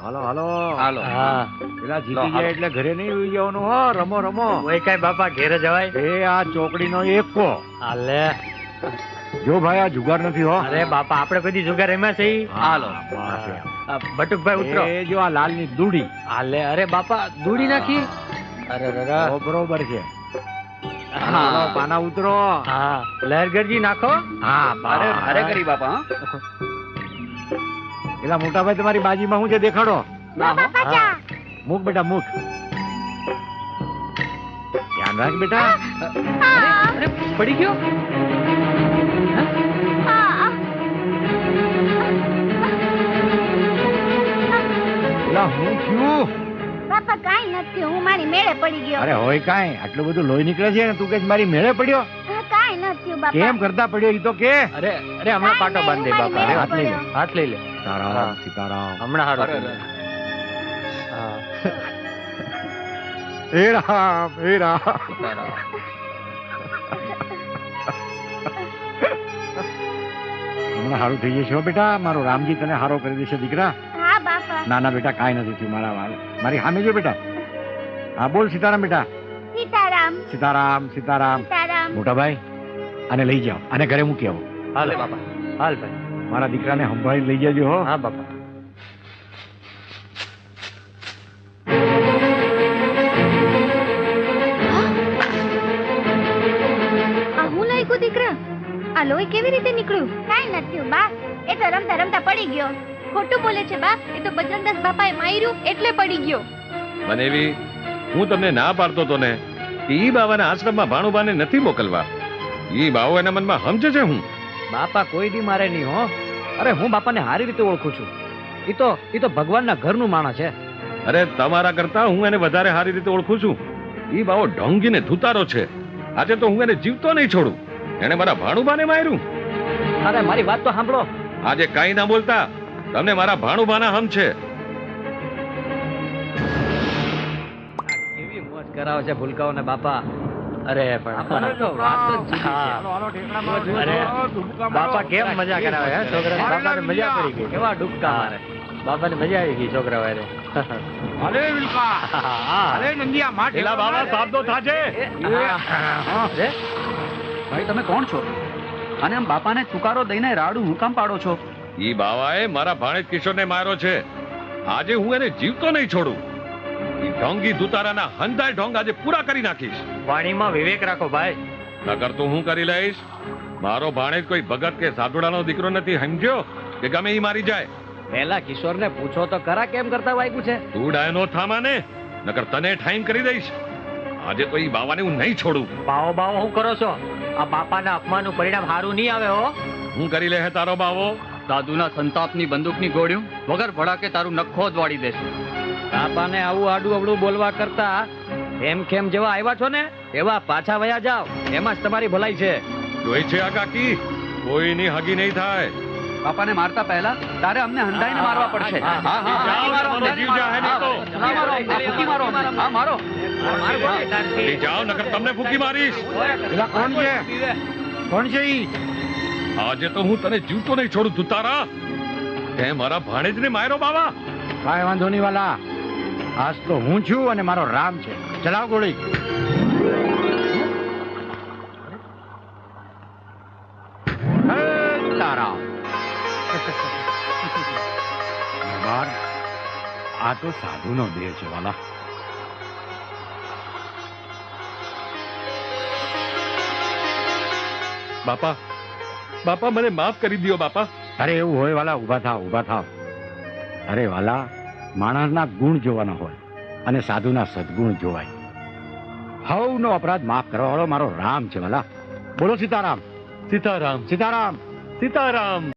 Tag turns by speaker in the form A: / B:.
A: હાલો હાલો
B: હાલો.
C: હા
A: પેલા જીતી ગયા એટલે ઘરે નહીં ઉઈ જવાનું હો. રમો રમો.
C: ઓય કાઈ બાપા ઘેરે જવાય
A: એ આ ચોકડીનો એકો.
C: હાલે
A: જો ભાઈ આ જુગાર નથી હો.
C: અરે બાપા આપણે કોઈ દી જુગાર રમ્યા છે ઈ?
B: હાલો.
A: બસ એમ.
C: બટુકભાઈ ઉતરો.
A: એ જો આ લાલની દૂડી.
C: હાલે અરે બાપા દૂડી નાખી અરે
A: ઓ, બરોબર છે.
B: હા.
A: હાલો, પાના ઉતરો.
C: હા લહેરગરજી નાખો
A: હા
B: અરે
A: બસ.
B: અરે કરી બાપા હા?
A: પેલા મોટા ભાઈ તમારી બાજીમાં શું છે દેખાડો.
B: ના હો.
C: હા.
A: મૂક બેટા મૂક. ધ્યાન રાખ બેટા.
C: અરે પડી ગયો
A: પેલા હું થયું.
D: બાપા કાઈ નથી, હું મારી મેળે પડી ગયો.
A: અરે હોય કાંઈ આટલું બધું લોહી નીકળે છે ને તું કે મારી મેળે પડ્યો.
D: કાઈ નથી બાપા.
A: કેમ કરતા પડ્યો ઈ તો કે.
C: અરે અરે હમણાં પાટો બાંધી દે બાપા
D: કાંઈ
A: હાથ લઈ લે.
C: હાથ લઈ લે
A: સીતારામ સીતારામ.
C: હમણાં હારો
B: અરે,
C: થઈ
B: અરે.
C: જાય. હા
A: હે રામ હે રામ. હમણાં હારું થઈ જશે હો બેટા. મારો રામજી તને હારો કરી દેશે દીકરા.
D: હા બાપા.
A: ના ના બેટા કાંઈ નથી થયું મારા વાળ. મારી સામે જો બેટા. હા બોલ સીતારામ બેટા.
D: સીતારામ
A: સીતારામ સીતારામ.
D: સીતારામ.
A: મોટા ભાઈ આને લઈ જાઓ. આને ઘરે મૂકી આવો.
C: હાલ
B: ભલે
C: બાપા હાલ ભાઈ
A: મારા દીકરાને સંભાળી લઈ જજો હો.
C: હા બાપા
D: આ હું લાગ્યું દીકરા? આ લોહી કેવી રીતે નીકળ્યું? કાઈ નથી બા, એ તો રમતા રમતા પડી ગયો. ખોટું બોલે છે બા, એ તો બજરંગદાસ બાપાએ માર્યું એટલે પડી ગયો.
E: બનેવી હું તમને ના પાડતો તો ને કે ઈ બાવાના આશ્રમમાં ભાણુબાને નથી મોકલવા. ઈ બાવો એના મનમાં સમજે છે હું.
C: બાપા કોઈ દી મારે નહીં હો. અરે હું બાપાને સારી રીતે ઓળખું છું. ઈ તો ભગવાનના ઘરનું માણસ છે.
E: અરે તમારા કરતા હું એને વધારે સારી રીતે ઓળખું છું. ઈ બાવો ઢોંગીને ધુતારો છે. આજે તો હું એને જીવતો નહીં છોડું. એને મારા ભાણુબાને માર્યું.
C: અરે મારી વાત તો સાંભળો.
E: આજે કાંઈ ના બોલતા. તમને મારા ભાણુબાના હમ છે.
C: કેવી મોજ કરાવે છે ભૂલકાઓને બાપા. અરે પણ આપણને તો વાત જ જુદી છે. અરે બાપા કેમ મજા કરાવે હે છોકરા. બાપાને મજા પડી ગઈ. કેવા ડૂબકા મારે. બાપાને મજા આવી ગઈ છોકરા વારે.
A: અરે વિલકા. અરે નંદિયા માટ.
E: એલા બાવા સાબદો થાજે.
C: અરે
B: ભાઈ તમે કોણ છો? અને આમ બાપાને ચુકારો દઈને રાડું હું કામ પાડો છો?
E: ઈ બાવાએ મારા ભાણેજ કિશોરને માર્યો છે. આજે હું એને જીવતો નહીં છોડું. ઈ ઢોંગી ધુતારાના હંધાય ઢોંગ આજે પૂરા કરી નાખીશ.
C: વાણીમાં વિવેક રાખો ભાઈ.
E: નકર તો હું કરી લઈશ. મારો ભાણેજ કોઈ ભગત કે સાધુડાનો દીકરો નથી, સમજ્યો? કે ગમે ઈ મારી જાય.
C: પહેલા કિશોરને પૂછો તો ખરા કેમ કરતા વાગ્યું છે.
E: તું ડાયનો થામાને, નકર તને ઠાઈમ કરી દઈશ. આજે તો ઈ બાવાને હું નહીં છોડું.
C: બાવો બાવો હું કરો છો? આ બાપાના અપમાનનું પરિણામ સારું નહીં આવે હો.
E: હું કરી લે હે તારો બાવો.
B: દાદુના સંતાપની બંદૂકની ગોળીઓ વગર ભડાકે તારું નખો જ વાળી દેશે.
C: બાપાને આવું આડું અવળું બોલવા કરતા એમ કેમ જેવા આવ્યા છો ને એવા પાછા વયા જાઓ. એમાં જ તમારી ભલાઈ છે.
E: જોઈ છે આ કાકી, કોઈની હગી નહીં થાય.
B: બાપાને મારતા પહેલા તારે અમને હંધાઈને મારવા પડશે.
C: હા,
B: હા હા
E: જાઓ,
B: મારો
E: તમારો જીવ જાહે નહીં તો.
B: ફૂંકી મારો અમને, ફૂંકી મારો અમને. હા મારો.
E: એ જાઓ, નકર તમને ફૂંકી મારીશ.
A: પેલા કોણ છે? કોણ છે ઈ?
E: આજે તો હું તને જીવતો નહીં છોડું ધુતારા. તે મારા ભાણેજને માર્યો બાવા.
A: કાંઈ વાંધો નહીં વાલા. આજ તો હું છું અને મારો રામ છે. ચલાવ ગોળી. હે સીતારામ. બાર આ તો સાધુનો દેહ છે વાલા.
E: બાપા, બાપા મને માફ કરી દ્યો બાપા.
A: અરે એવું હોય વાલા, ઊભા થાવ ઊભા થાવ. અરે વાલા, માણસના ગુણ જોવાના હોય અને સાધુના સદગુણ જોવાય. હવનો અપરાધ માફ કરવા વાળો મારો રામ છે વાલા. બોલો સીતારામ.
E: સીતારામ,
A: સીતારામ.
E: સીતારામ.